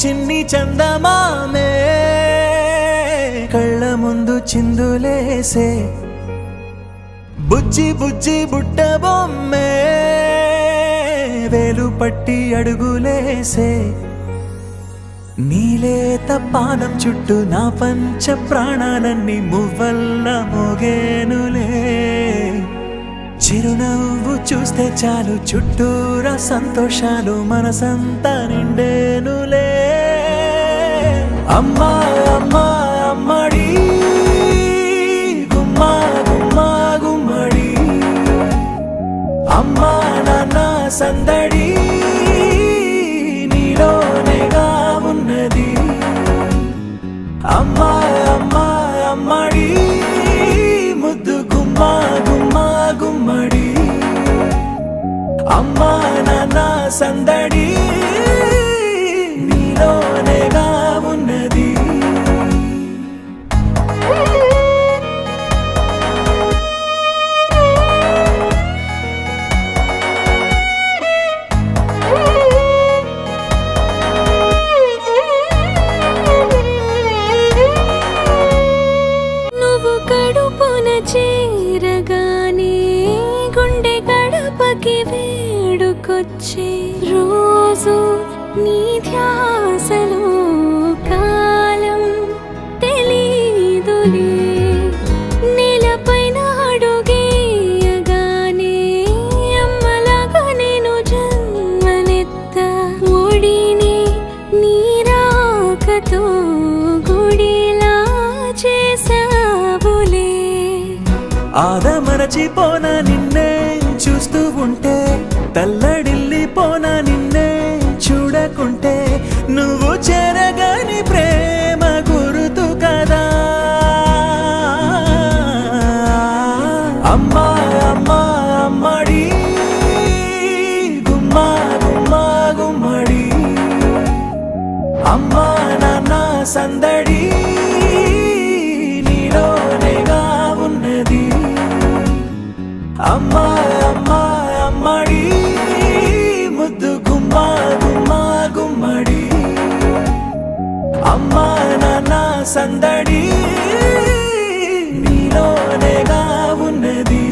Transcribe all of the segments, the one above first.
చిన్ని చందమామే కళ్ళ ముందు చిందులేసే బుజ్జి బుజ్జి బుట్ట బొమ్మే వేలు పట్టి అడుగులేసే నీలేత పానం చుట్టూ నా పంచ ప్రాణాలన్నీ మువ్వల్ల మోగేనులే చిరునవ్వు చూస్తే చాలు చుట్టూరా సంతోషాలు మనసంతా నిండేనులే అమ్మా అమ్మా అమ్మడి గుమ్మా గుమ్మా గుమ్మడి అమ్మా నాన్న సందడి నీలోనేగా ఉన్నది అమ్మా అమ్మా అమ్మడి ముద్దు గుమ్మా గుమ్మా గుమ్మడి అమ్మా నాన్న సందడి నీలోనేగా ఉన్నది నువ్వు కడుపున చేరగానే గుండె గడపకి వేడుకొచ్చే రోజు నీ ధ్యాసలో కాలం తెలీదులే నేలపైన అడుగేయగానే అమ్మలాగా నేను జన్మనెత్త ఒడిని నీ రాకతో గుడిలా చేసావులే ఆదమరచిపోన నిన్నే చూస్తూ ఉంటే తల్లడిల్లిపోన నిన్నే చూడకుంటే నువ్వు చెరగని ప్రేమ గురుతు కదా అమ్మా అమ్మా అమ్మడి గుమ్మా గుమ్మా గుమ్మడి అమ్మా నాన్న సందడి నీలోనేగా ఉన్నది అమ్మా అమ్మా అమ్మడి ముద్దు గుమ్మా గుమ్మా గుమ్మడి అమ్మా నాన్న సందడి నీలోనేగా ఉన్నది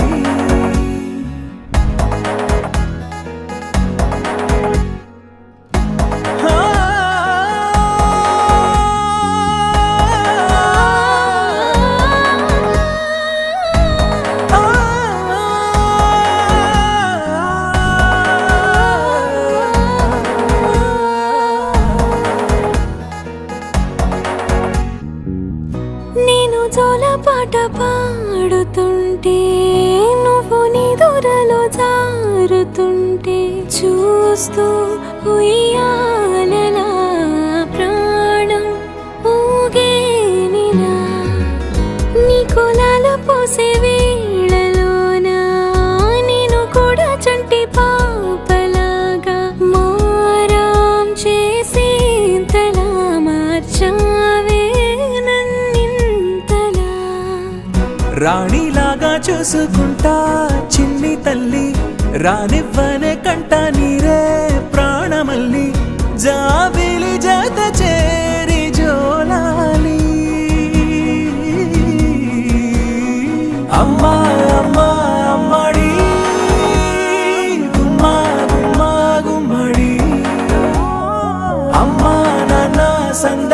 నేను జోలపాట పాడుతుంటే నువ్వు నీ దూరలో జారుతుంటే చూస్తూ ఉయ్యాలలా ప్రాణం ఊగేనిలా నీ కులాల పోసే వేళలోన నేను కూడా చంటి పాపలాగా మారాం చేసేంతలా మార్చావే రాణిలాగా చూసుకుంటా చిన్ని తల్లి రానివ్వనే కంట నీరే ప్రాణమల్లి జాబిలి జత చేరి జోలాలి అమ్మా అమ్మా అమ్మడి గుమ్మా గుమ్మా గుమ్మడి అమ్మా నాన్న సంద